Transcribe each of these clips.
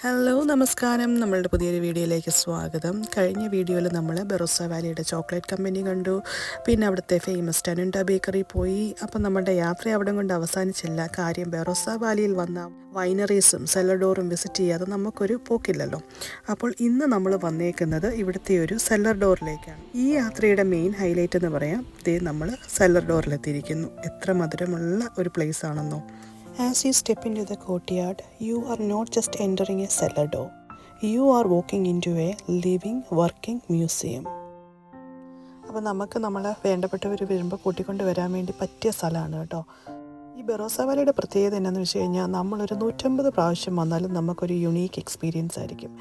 Hello നമസ്കാരം, നമ്മളുടെ പുതിയൊരു വീഡിയോയിലേക്ക് സ്വാഗതം. കഴിഞ്ഞ വീഡിയോയിൽ നമ്മൾ ബെറോസ വാലിയുടെ ചോക്ലേറ്റ് കമ്പനി കണ്ടു. പിന്നെ അവിടുത്തെ ഫേമസ് ടനുണ്ട ബേക്കറി പോയി. അപ്പം നമ്മുടെ യാത്ര അവിടെ കൊണ്ട് അവസാനിച്ചില്ല. കാര്യം ബെറോസ വാലിയിൽ വന്ന വൈനറീസും സെല്ലർ വിസിറ്റ് ചെയ്യാതെ നമുക്കൊരു പോക്കില്ലല്ലോ. അപ്പോൾ ഇന്ന് നമ്മൾ വന്നേക്കുന്നത് ഇവിടുത്തെ ഒരു സെല്ലർ ഡോറിലേക്കാണ്. ഈ യാത്രയുടെ മെയിൻ ഹൈലൈറ്റ് എന്ന് പറയാം, നമ്മൾ സെല്ലർ ഡോറിലെത്തിയിരിക്കുന്നു. എത്ര മധുരമുള്ള ഒരു പ്ലേസ് ആണെന്നോ. As you step into the courtyard, you are not just entering a cellar door. You are walking into a living, working museum. അപ്പോൾ നമുക്ക് നമ്മളെ വേണ്ടപ്പെട്ടവർ വരുമ്പോൾ കൂട്ടിക്കൊണ്ട് വരാൻ വേണ്ടി പറ്റിയ സ്ഥലമാണ് കേട്ടോ. ഈ ബെറോസ വാലിയുടെ പ്രത്യേകത എന്താണെന്ന് വെച്ച് കഴിഞ്ഞാൽ, നമ്മളൊരു 150 പ്രാവശ്യം വന്നാലും നമുക്കൊരു യുണീക്ക് എക്സ്പീരിയൻസ് ആയിരിക്കും.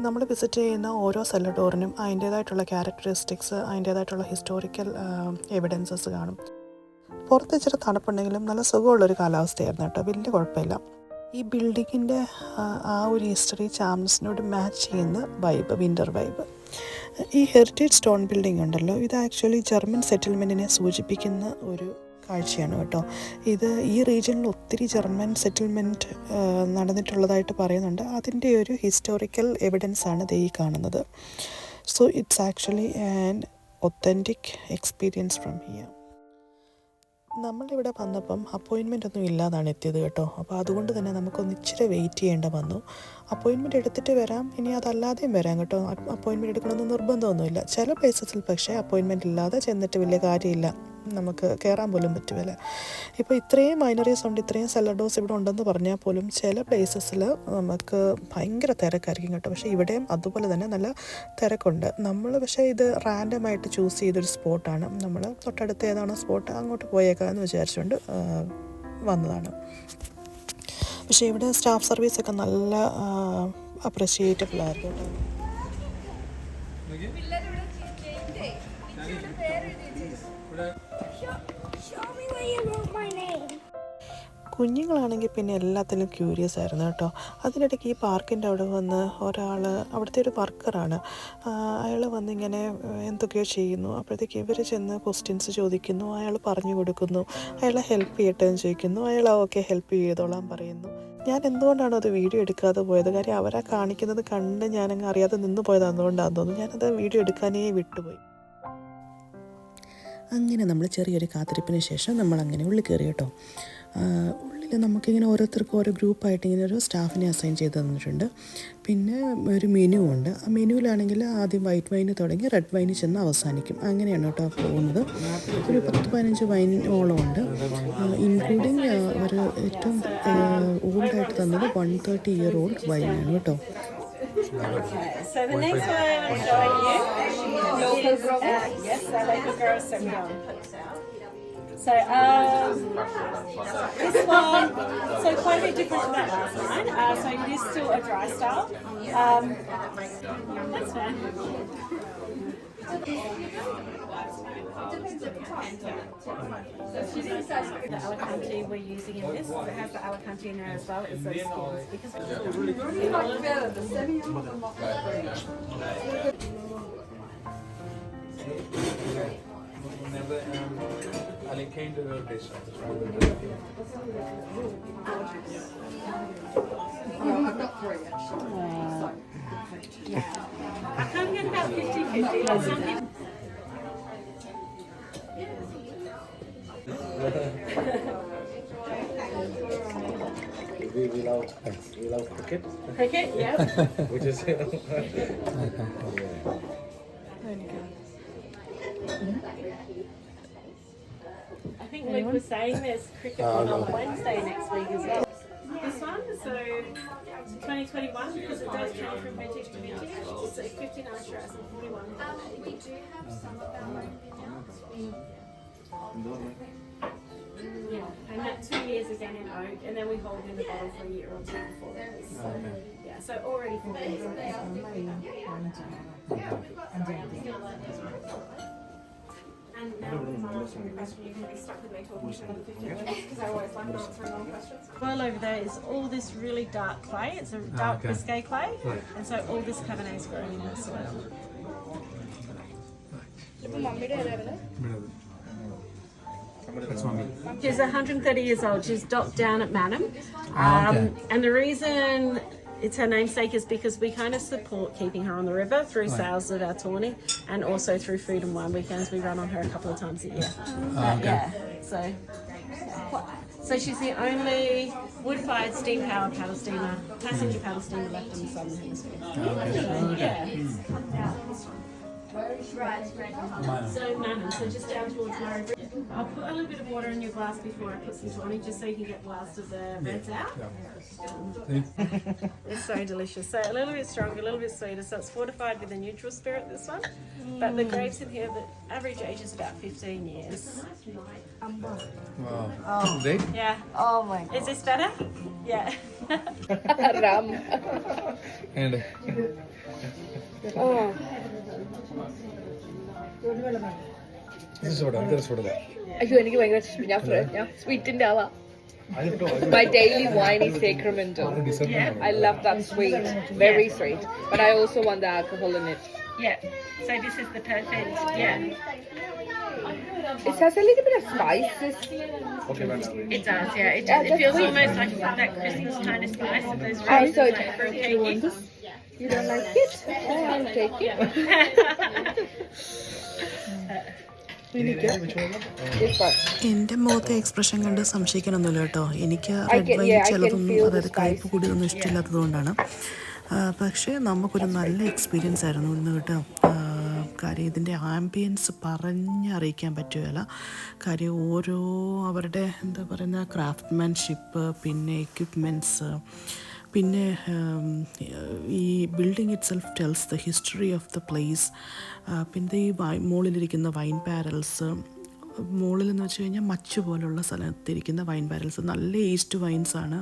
നമ്മൾ വിസിറ്റ് ചെയ്യുന്ന ഓരോ സെല്ലർ ഡോറിനും അതിൻ്റേതായിട്ടുള്ള ക്യാരക്ടറിസ്റ്റിക്സ്, അതിൻ്റേതായിട്ടുള്ള ഹിസ്റ്റോറിക്കൽ എവിഡൻസസ് കാണും. പുറത്ത് ഇച്ചിരി തണുപ്പുണ്ടെങ്കിലും നല്ല സുഖമുള്ളൊരു കാലാവസ്ഥയായിരുന്നു കേട്ടോ, വലിയ കുഴപ്പമില്ല. ഈ ബിൽഡിങ്ങിൻ്റെ ആ ഒരു ഹിസ്റ്ററി ചാംസിനോട് മാച്ച് ചെയ്യുന്ന വൈബ്, വിൻ്റർ വൈബ്. ഈ ഹെറിറ്റേജ് സ്റ്റോൺ ബിൽഡിംഗ് ഉണ്ടല്ലോ, ഇത് ആക്ച്വലി ജർമ്മൻ സെറ്റിൽമെൻറ്റിനെ സൂചിപ്പിക്കുന്ന ഒരു കാഴ്ചയാണ് കേട്ടോ. ഇത് ഈ റീജിയനിൽ ഒത്തിരി ജർമ്മൻ സെറ്റിൽമെൻറ്റ് നടന്നിട്ടുള്ളതായിട്ട് പറയുന്നുണ്ട്. അതിൻ്റെ ഒരു ഹിസ്റ്റോറിക്കൽ എവിഡൻസ് ആണ് ഇത് ഈ കാണുന്നത്. So it's actually an authentic experience from here. നമ്മളിവിടെ വന്നപ്പം അപ്പോയിൻമെൻ്റ് ഒന്നും ഇല്ലാതാണ് എത്തിയത് കേട്ടോ. അപ്പോൾ അതുകൊണ്ട് തന്നെ നമുക്കൊന്ന് ഇച്ചിരി വെയിറ്റ് ചെയ്യേണ്ട വന്നു. അപ്പോയിൻമെൻറ്റ് എടുത്തിട്ട് വരാം, ഇനി അതല്ലാതെയും വരാം കേട്ടോ. അപ്പോയിൻമെൻറ്റ് എടുക്കണമെന്ന് നിർബന്ധമൊന്നുമില്ല. ചില പ്ലേസസിൽ പക്ഷേ അപ്പോയിൻമെൻറ്റ് ഇല്ലാതെ ചെന്നിട്ട് വലിയ കാര്യമില്ല, നമുക്ക് കയറാൻ പോലും പറ്റുമല്ല. ഇപ്പോൾ ഇത്രയും വൈനറീസ് ഉണ്ട്, ഇത്രയും സെല്ലർ ഡോർസ് ഇവിടെ ഉണ്ടെന്ന് പറഞ്ഞാൽ പോലും ചില പ്ലേസസിൽ നമുക്ക് ഭയങ്കര തിരക്കായിരിക്കും കേട്ടോ. പക്ഷേ ഇവിടെയും അതുപോലെ തന്നെ നല്ല തിരക്കുണ്ട്. നമ്മൾ പക്ഷേ ഇത് റാൻഡമായിട്ട് ചൂസ് ചെയ്തൊരു സ്പോട്ടാണ്. നമ്മൾ തൊട്ടടുത്ത് ഏതാണോ സ്പോട്ട് അങ്ങോട്ട് പോയേക്കാമെന്ന് വിചാരിച്ചുകൊണ്ട് വന്നതാണ്. പക്ഷേ ഇവിടെ സ്റ്റാഫ് സർവീസൊക്കെ നല്ല അപ്രിഷിയേറ്റബിൾ ആയിരുന്നു കേട്ടോ. കുഞ്ഞുങ്ങളാണെങ്കിൽ പിന്നെ എല്ലാത്തിലും ക്യൂരിയസ് ആയിരുന്നു കേട്ടോ. അതിനിടയ്ക്ക് ഈ പാർക്കിൻ്റെ അവിടെ വന്ന് ഒരാൾ, അവിടുത്തെ ഒരു വർക്കറാണ്, അയാൾ വന്നിങ്ങനെ എന്തൊക്കെയോ ചെയ്യുന്നു. അപ്പോഴത്തേക്ക് ഇവർ ചെന്ന് ക്വസ്റ്റ്യൻസ് ചോദിക്കുന്നു, അയാൾ പറഞ്ഞു കൊടുക്കുന്നു, അയാളെ ഹെൽപ്പ് ചെയ്യട്ടെ എന്ന് ചോദിക്കുന്നു, അയാൾ ഓക്കെ ഹെൽപ്പ് ചെയ്തോളാൻ പറയുന്നു. ഞാൻ എന്തുകൊണ്ടാണോ അത് വീഡിയോ എടുക്കാതെ പോയത്, കാര്യം അവരെ കാണിക്കുന്നത് കണ്ട് ഞാനങ്ങ് അറിയാതെ നിന്ന് പോയത് അതുകൊണ്ടാണെന്ന് തോന്നുന്നു. ഞാനത് വീഡിയോ എടുക്കാനേ വിട്ടുപോയി. അങ്ങനെ നമ്മൾ ചെറിയൊരു കാത്തിരിപ്പിന് ശേഷം നമ്മളങ്ങനെ ഉള്ളിൽ കയറി കേട്ടോ. ഉള്ളിൽ നമുക്കിങ്ങനെ ഓരോരുത്തർക്കും ഓരോ ഗ്രൂപ്പായിട്ട് ഇങ്ങനെ ഒരു സ്റ്റാഫിനെ അസൈൻ ചെയ്ത് തന്നിട്ടുണ്ട്. പിന്നെ ഒരു മെനു ഉണ്ട്. ആ മെനുവിലാണെങ്കിൽ ആദ്യം വൈറ്റ് വൈന് തുടങ്ങി റെഡ് വൈന് ചെന്ന് അവസാനിക്കും. അങ്ങനെയാണ് കേട്ടോ പോകുന്നത്. ഒരു 10-15 വൈനോളം ഉണ്ട്, ഇൻക്ലൂഡിങ് ഒരു ഏറ്റവും ഓൾഡായിട്ട് തന്നത് 130-year-old വൈനാണ് കേട്ടോ. So the next one I'm showing you is yes, local girls are So this one, so quite a bit different to that last one. So it is still a dry style. That's fine. The Alicante we're using in this, it has the Alicante in there as well as those skins. Because Alicante dish. I've got 3 actually. I can't get about 50-50. Like some people. We love cricket. Cricket, yeah. Which is I think Luke was saying there's cricket on Wednesday next week as well. This one, so 2021, because it does change from vintage to vintage. So 59 straws and 41. We do have some of our own Yeah, and that 2 years again in oak, and then we hold in the bottle for a year or 2 before that. So, yeah, so already 4 years. And now with my last question, you're going to be stuck with me talking for another 15 minutes because I always like answering all questions. Well, over there is all this really dark clay. It's a dark Biscay clay, and so all this Cabernet is grown in this soil. She's 130 years old. She's docked down at Manham. And the reason it's her namesake is because we kind of support keeping her on the river through sales of our tawny and also through food and wine weekends. We run on her a couple of times a year. Yeah, so she's the only wood-fired steam-powered paddle steamer, passenger paddle steamer left in the southern hemisphere. So Manon, so just down towards Murray Bridge. I'll put a little bit of water in your glass before I put some tawny, just so you can get the last of the reds out. It's so delicious. So a little bit stronger, a little bit sweeter. So it's fortified with a neutral spirit, this one. But the grapes in here, the average age is about 15 years. Wow. Right? Yeah. Oh my god. Is this better? Yeah. Ram. And this is soda. This is soda. അയ്യോ എനിക്ക് ഭയങ്കര ഞാൻ സ്വീറ്റിന്റെ ആളാ. My daily wine is Sacramento. I love that sweet, very sweet. But I also want the alcohol in it. Yeah. So this is the perfect. Yeah. It has a little bit of spices. Okay, man. It does. Yeah. It feels almost like that Christmas kind of spice of those Oh, roses. so Like fruit you want cake. this? You don't like it? Oh, I'll take it. This one. എൻ്റെ മുഖത്തെ expression കണ്ട് സംശയിക്കാനൊന്നുമില്ല കേട്ടോ. എനിക്ക് I red can- wine yeah, I can ചിലതൊന്നും feel the അതായത് കയ്പ്പ് spice. കൂടിയതൊന്നും ഇഷ്ടമില്ലാത്തത് കൊണ്ടാണ്. പക്ഷേ നമുക്കൊരു നല്ല എക്സ്പീരിയൻസ് ആയിരുന്നു ഇന്ന് കേട്ടോ. കാര്യം ഇതിൻ്റെ ആംബിയൻസ് പറഞ്ഞറിയിക്കാൻ പറ്റുകയില്ല. കാര്യം ഓരോ അവരുടെ എന്താ പറയുന്ന ക്രാഫ്റ്റ്മാൻഷിപ്പ്, പിന്നെ എക്യുപ്മെൻറ്റ്സ്, പിന്നെ ഈ building it self tells the history of the place. പിന്നെ ഈ മുകളിലിരിക്കുന്ന വൈൻ പാരൽസ്, മുകളിലെന്ന് വെച്ച് കഴിഞ്ഞാൽ മച്ച് പോലുള്ള സ്ഥലത്തിരിക്കുന്ന വൈൻ പാരൽസ് നല്ല ഈസ്റ്റ് വൈൻസാണ്.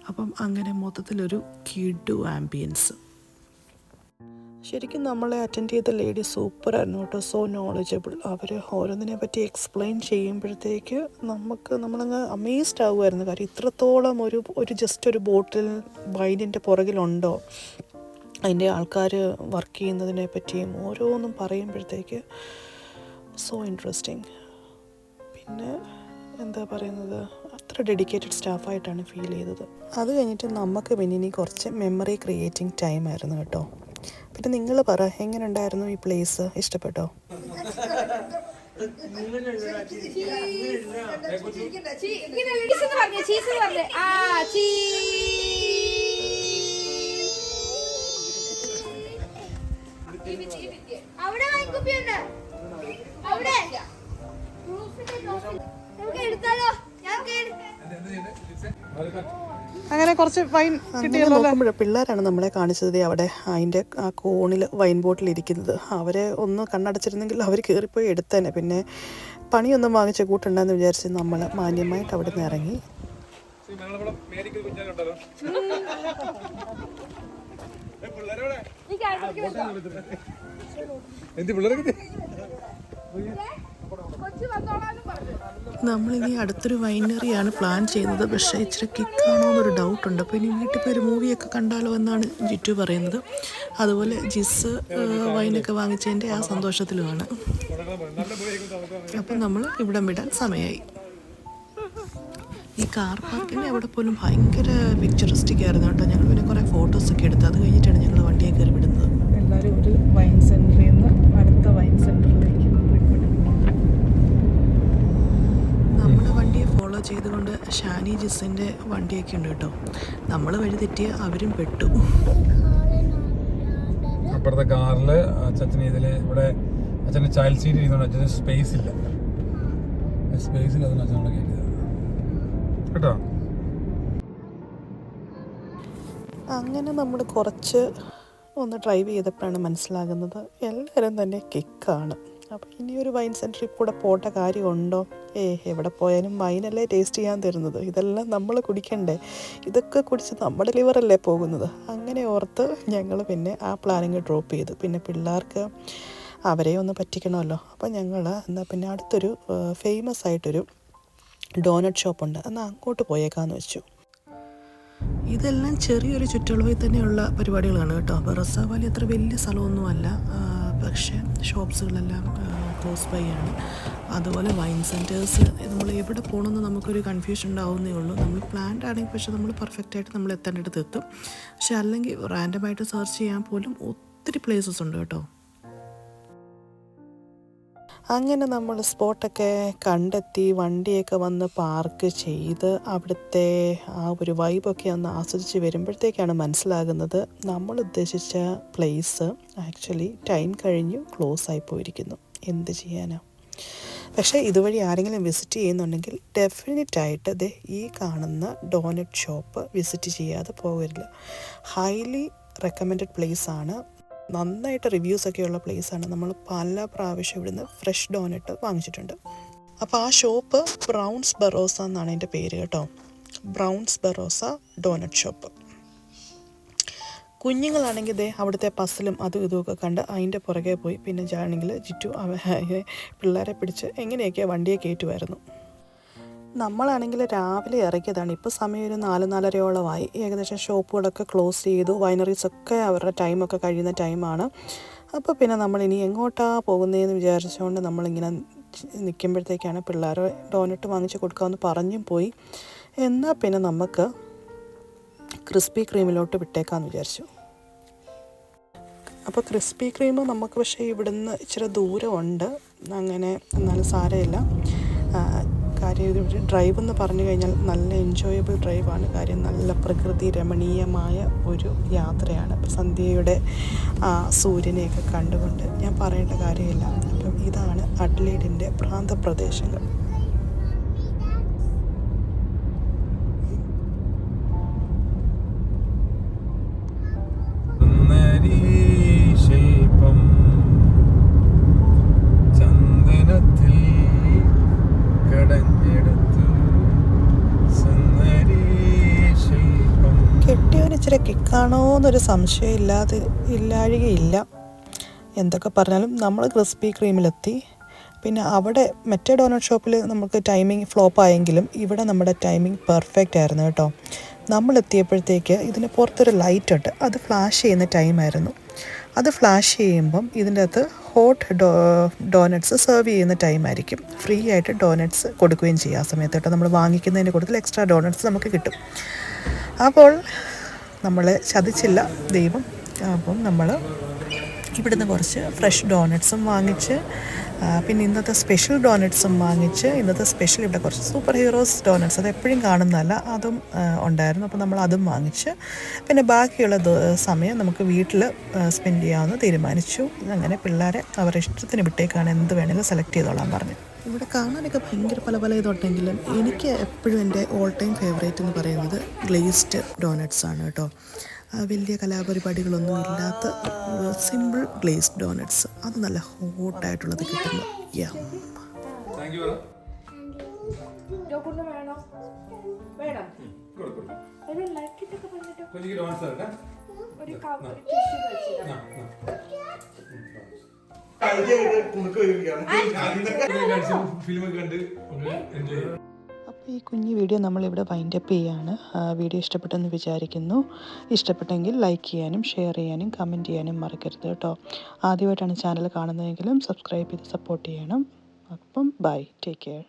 അപ്പം അങ്ങനെ മൊത്തത്തിലൊരു കിഡു ആംബിയൻസ്. ശരിക്കും നമ്മളെ അറ്റൻഡ് ചെയ്ത ലേഡി സൂപ്പറായിരുന്നു കേട്ടോ. So knowledgeable. അവർ ഓരോന്നിനെ പറ്റി എക്സ്പ്ലെയിൻ ചെയ്യുമ്പോഴത്തേക്ക് നമ്മളങ്ങ് അമേസ്ഡ് ആകുമായിരുന്നു. കാര്യം ഇത്രത്തോളം ഒരു ജസ്റ്റ് ഒരു ബോട്ടിൽ വൈനിൻ്റെ പുറകിലുണ്ടോ, അതിൻ്റെ ആൾക്കാർ വർക്ക് ചെയ്യുന്നതിനെ പറ്റിയും ഓരോന്നും പറയുമ്പോഴത്തേക്ക് സോ ഇൻട്രസ്റ്റിംഗ്. പിന്നെ എന്താ പറയുന്നത്, അത്ര ഡെഡിക്കേറ്റഡ് സ്റ്റാഫായിട്ടാണ് ഫീൽ ചെയ്തത്. അത് കഴിഞ്ഞിട്ട് നമുക്ക് പിന്നെ ഇനി കുറച്ച് മെമ്മറി ക്രിയേറ്റിംഗ് ടൈം ആയിരുന്നു കേട്ടോ. പിന്നെ നിങ്ങൾ പറ, എങ്ങനെ ഉണ്ടായിരുന്നു ഈ പ്ലേസ്? ഇഷ്ടപ്പെട്ടോ? അവിടെ വാങ്ങിക്കുപ്പിയുണ്ട്. അവിടെ നമുക്ക് എടുത്താലോ? ഞാൻ അങ്ങനെ കുറച്ച് വൈൻ നോക്കുമ്പോഴേ പിള്ളേരാണ് നമ്മളെ കാണിച്ചത്. അവിടെ അതിൻ്റെ ആ കോണിൽ വൈൻ ബോട്ടിൽ ഇരിക്കുന്നത്. അവരെ ഒന്ന് കണ്ണടച്ചിരുന്നെങ്കിൽ അവർ കയറിപ്പോയി എടുത്തേനെ. പിന്നെ പണിയൊന്നും വാങ്ങിച്ച കൂട്ടുണ്ടെന്ന് വിചാരിച്ച് നമ്മൾ മാന്യമായിട്ട് അവിടെ നിന്ന് ഇറങ്ങി. നമ്മളിനി അടുത്തൊരു വൈനറിയാണ് പ്ലാൻ ചെയ്യുന്നത്. പക്ഷേ ഇച്ചിരി കിക്കാണോ എന്നൊരു ഡൗട്ടുണ്ട്. അപ്പോൾ ഇനി വീട്ടിൽ പോയി ഒരു മൂവിയൊക്കെ കണ്ടാലോ എന്നാണ് ജിറ്റു പറയുന്നത്. അതുപോലെ ജിസ് വൈനൊക്കെ വാങ്ങിച്ചതിൻ്റെ ആ സന്തോഷത്തിലുമാണ്. അപ്പം നമ്മൾ ഇവിടം വിടാൻ സമയമായി. ഈ കാർ പാർക്കിൻ്റെ അവിടെ പോലും ഭയങ്കര പിക്ചറിസ്റ്റിക് ആയിരുന്നു കേട്ടോ. ഞങ്ങൾ പിന്നെ കുറേ ഫോട്ടോസൊക്കെ എടുത്ത് അത് കഴിഞ്ഞിട്ടാണ് ഞങ്ങൾ വണ്ടിയെ കയറി വിടുന്നത്. എല്ലാവരും ഒരു വൈൻ സെൻറ്ററിൽ നിന്ന് അടുത്ത വൈൻ സെൻറ്ററിലേക്ക് നമ്മുടെ വണ്ടിയെ ഫോളോ ചെയ്തുകൊണ്ട് ഷാനി ജിസിൻ്റെ വണ്ടിയൊക്കെ ഉണ്ട് കേട്ടോ. നമ്മൾ വഴി തെറ്റിയ അവരും പെട്ടു. അപ്പുറത്തെ കാറിൽ അച്ഛന് ഇതില് ഇവിടെ അച്ഛൻ്റെ ചൈൽഡ് സീറ്റ് ഇരിക്കുന്നുണ്ട്. അച്ഛന് സ്പേസ് ഇല്ല. സ്പേസിൽ അതിന് അച്ഛനോട് കയറ്റിയത് കേട്ടോ. അങ്ങനെ നമ്മൾ കുറച്ച് ഒന്ന് ഡ്രൈവ് ചെയ്തപ്പോഴാണ് മനസ്സിലാകുന്നത് എല്ലാവരും തന്നെ കിക്കാണ്. അപ്പോൾ ഇനിയൊരു വൈൻ സെൻറ്ററിൽ കൂടെ പോട്ട കാര്യമുണ്ടോ? എവിടെ പോയാലും വൈനല്ലേ ടേസ്റ്റ് ചെയ്യാൻ തരുന്നത്. ഇതെല്ലാം നമ്മൾ കുടിക്കണ്ടേ? ഇതൊക്കെ കുടിച്ച് നമ്മുടെ ലിവറല്ലേ പോകുന്നത്. അങ്ങനെ ഓർത്ത് ഞങ്ങൾ പിന്നെ ആ പ്ലാനിങ് ഡ്രോപ്പ് ചെയ്തു. പിന്നെ പിള്ളേർക്ക് അവരെ ഒന്ന് പറ്റിക്കണമല്ലോ. അപ്പോൾ ഞങ്ങൾ എന്നാൽ പിന്നെ അടുത്തൊരു ഫേമസ് ആയിട്ടൊരു ഡോനറ്റ് ഷോപ്പുണ്ട്, എന്നാൽ അങ്ങോട്ട് പോയേക്കാന്ന് വെച്ചു. ഇതെല്ലാം ചെറിയൊരു ചുറ്റളവിൽ തന്നെയുള്ള പരിപാടികളാണ് കേട്ടോ. ബറോസ വാലി അത്ര വലിയ സ്ഥലമൊന്നുമല്ല. പക്ഷേ ഷോപ്സുകളെല്ലാം ക്ലോസ് ബൈ ആണ്. അതുപോലെ വൈൻ സെൻറ്റേഴ്സ് നമ്മൾ എവിടെ പോകണമെന്ന് നമുക്കൊരു കൺഫ്യൂഷൻ ഉണ്ടാവുന്നേ ഉള്ളൂ. നമ്മൾ പ്ലാൻഡ് ആണെങ്കിൽ പക്ഷേ നമ്മൾ പെർഫെക്റ്റായിട്ട് നമ്മൾ എത്തേണ്ടടുത്ത് എത്തും. പക്ഷെ അല്ലെങ്കിൽ റാൻഡമായിട്ട് സെർച്ച് ചെയ്യാൻ പോലും ഒത്തിരി പ്ലേസസ് ഉണ്ട് കേട്ടോ. അങ്ങനെ നമ്മൾ സ്പോട്ടൊക്കെ കണ്ടെത്തി വണ്ടിയൊക്കെ വന്ന് പാർക്ക് ചെയ്ത് അവിടുത്തെ ആ ഒരു വൈബൊക്കെ ഒന്ന് ആസ്വദിച്ച് വരുമ്പോഴത്തേക്കാണ് മനസ്സിലാകുന്നത് നമ്മൾ ഉദ്ദേശിച്ച പ്ലേസ് ആക്ച്വലി ടൈം കഴിഞ്ഞു ക്ലോസ് ആയി പോയിരിക്കുന്നു. എന്ത് ചെയ്യാനാ? പക്ഷേ ഇതുവഴി ആരെങ്കിലും വിസിറ്റ് ചെയ്യുന്നുണ്ടെങ്കിൽ ഡെഫിനറ്റായിട്ട് ഈ കാണുന്ന ഡോനറ്റ് ഷോപ്പ് വിസിറ്റ് ചെയ്യാതെ പോകരുത്. ഹൈലി റെക്കമെൻഡഡ് പ്ലേസാണ്. നന്നായിട്ട് റിവ്യൂസൊക്കെയുള്ള പ്ലേസാണ്. നമ്മൾ പല പ്രാവശ്യം ഇവിടുന്ന് ഫ്രഷ് ഡോനറ്റ് വാങ്ങിച്ചിട്ടുണ്ട്. അപ്പോൾ ആ ഷോപ്പ് ബ്രൗൺസ് ബറോസ എന്നാണ് എൻ്റെ പേര് കേട്ടോ. ബ്രൗൺസ് ബറോസ ഡോനറ്റ് ഷോപ്പ്. കുഞ്ഞുങ്ങളാണെങ്കിൽ അവിടുത്തെ പസിലും അതും ഇതുമൊക്കെ കണ്ട് അതിൻ്റെ പുറകെ പോയി. പിന്നെ ആണെങ്കിൽ ജിറ്റു പിള്ളേരെ പിടിച്ച് എങ്ങനെയൊക്കെ വണ്ടിയെ കയറ്റുമായിരുന്നു. നമ്മളാണെങ്കിൽ രാവിലെ ഇറങ്ങിയതാണ്. ഇപ്പോൾ സമയം ഒരു 4-4:30 ഏകദേശം ഷോപ്പുകളൊക്കെ ക്ലോസ് ചെയ്തു. വൈനറീസൊക്കെ അവരുടെ ടൈമൊക്കെ കഴിയുന്ന ടൈമാണ്. അപ്പോൾ പിന്നെ നമ്മളിനി എങ്ങോട്ടാണ് പോകുന്നതെന്ന് വിചാരിച്ചുകൊണ്ട് നമ്മളിങ്ങനെ നിൽക്കുമ്പോഴത്തേക്കാണ് പിള്ളേർ ഡോനറ്റ് വാങ്ങിച്ച് കൊടുക്കാമെന്ന് പറഞ്ഞും പോയി. എന്നാൽ പിന്നെ നമുക്ക് ക്രിസ്പി ക്രീമിലോട്ട് വിട്ടേക്കാമെന്ന് വിചാരിച്ചു. അപ്പോൾ ക്രിസ്പി ക്രീം നമുക്ക് പക്ഷേ ഇവിടുന്ന് ഇച്ചിരി ദൂരമുണ്ട്. അങ്ങനെ എന്നാലും സാരമില്ല. കാര്യം ഒരു ഡ്രൈവ് എന്ന് പറഞ്ഞു കഴിഞ്ഞാൽ നല്ല എൻജോയബിൾ ഡ്രൈവാണ്. കാര്യം നല്ല പ്രകൃതി രമണീയമായ ഒരു യാത്രയാണ്. സന്ധ്യയുടെ സൂര്യനെയൊക്കെ കണ്ടുകൊണ്ട് ഞാൻ പറയേണ്ട കാര്യമില്ല. അപ്പം ഇതാണ് അഡ്ലേഡിൻ്റെ പ്രാന്തപ്രദേശങ്ങൾ. കെട്ടിയവന് ഇച്ചിരി കിക്കാണോ എന്നൊരു സംശയം ഇല്ലാഴികയില്ല. എന്തൊക്കെ പറഞ്ഞാലും നമ്മൾ ക്രിസ്പി ക്രീമിലെത്തി. പിന്നെ അവിടെ മറ്റേ ഡോനറ്റ് ഷോപ്പിൽ നമുക്ക് ടൈമിംഗ് ഫ്ലോപ്പായെങ്കിലും ഇവിടെ നമ്മുടെ ടൈമിംഗ് പെർഫെക്റ്റ് ആയിരുന്നു കേട്ടോ. നമ്മളെത്തിയപ്പോഴത്തേക്ക് ഇതിന് പുറത്തൊരു ലൈറ്റ് ഉണ്ട്. അത് ഫ്ലാഷ് ചെയ്യുന്ന ടൈമായിരുന്നു. അത് ഫ്ലാഷ് ചെയ്യുമ്പം ഇതിൻ്റെ അകത്ത് ഹോട്ട് ഡോനറ്റ്സ് സെർവ് ചെയ്യുന്ന ടൈമായിരിക്കും. ഫ്രീ ആയിട്ട് ഡോനറ്റ്സ് കൊടുക്കുകയും ചെയ്യും ആ സമയത്ത് കേട്ടോ. നമ്മൾ വാങ്ങിക്കുന്നതിന് കൂടുതൽ എക്സ്ട്രാ ഡോനറ്റ്സ് നമുക്ക് കിട്ടും. അപ്പോൾ നമ്മൾ ചതിച്ചില്ല ദൈവം. അപ്പം നമ്മൾ ഇവിടുന്ന് കുറച്ച് ഫ്രഷ് ഡോനറ്റ്സും വാങ്ങിച്ച് പിന്നെ ഇന്നത്തെ സ്പെഷ്യൽ ഡോനറ്റ്സും വാങ്ങിച്ച് ഇന്നത്തെ സ്പെഷ്യൽ ഇവിടെ കുറച്ച് സൂപ്പർ ഹീറോസ് ഡോനറ്റ്സ് അത് എപ്പോഴും കാണുന്നതല്ല അതും ഉണ്ടായിരുന്നു. അപ്പോൾ നമ്മൾ അതും വാങ്ങിച്ച് പിന്നെ ബാക്കിയുള്ള സമയം നമുക്ക് വീട്ടിൽ സ്പെൻഡ് ചെയ്യാമെന്ന് തീരുമാനിച്ചു. അങ്ങനെ പിള്ളേരെ അവരുടെ ഇഷ്ടത്തിന് വിട്ടേക്കാണ് എന്ത് വേണമെങ്കിലും സെലക്ട് ചെയ്തോളാൻ പറഞ്ഞു. ഇവിടെ കാണാനൊക്കെ ഭയങ്കര പല ഇതുണ്ടെങ്കിലും എനിക്ക് എപ്പോഴും എൻ്റെ ഓൾ ടൈം ഫേവറേറ്റ് എന്ന് പറയുന്നത് ഗ്ലേസ്ഡ് ഡോനറ്റ്സ് ആണ് കേട്ടോ. വലിയ കലാപരിപാടികളൊന്നും ഇല്ലാത്ത സിമ്പിൾ ഗ്ലേസ്ഡ് ഡോനറ്റ്സ്. അത് നല്ല ഹോട്ടായിട്ടുള്ളത് കിട്ടുന്നു. അപ്പോൾ ഈ കുഞ്ഞു വീഡിയോ നമ്മളിവിടെ വൈൻഡപ്പ് ചെയ്യാണ്. വീഡിയോ ഇഷ്ടപ്പെട്ടെന്ന് വിചാരിക്കുന്നു. ഇഷ്ടപ്പെട്ടെങ്കിൽ ലൈക്ക് ചെയ്യാനും ഷെയർ ചെയ്യാനും കമൻറ്റ് ചെയ്യാനും മറക്കരുത് കേട്ടോ. ആദ്യമായിട്ടാണ് ചാനൽ കാണുന്നതെങ്കിലും സബ്സ്ക്രൈബ് ചെയ്ത് സപ്പോർട്ട് ചെയ്യണം. അപ്പം ബൈ, ടേക്ക് കെയർ.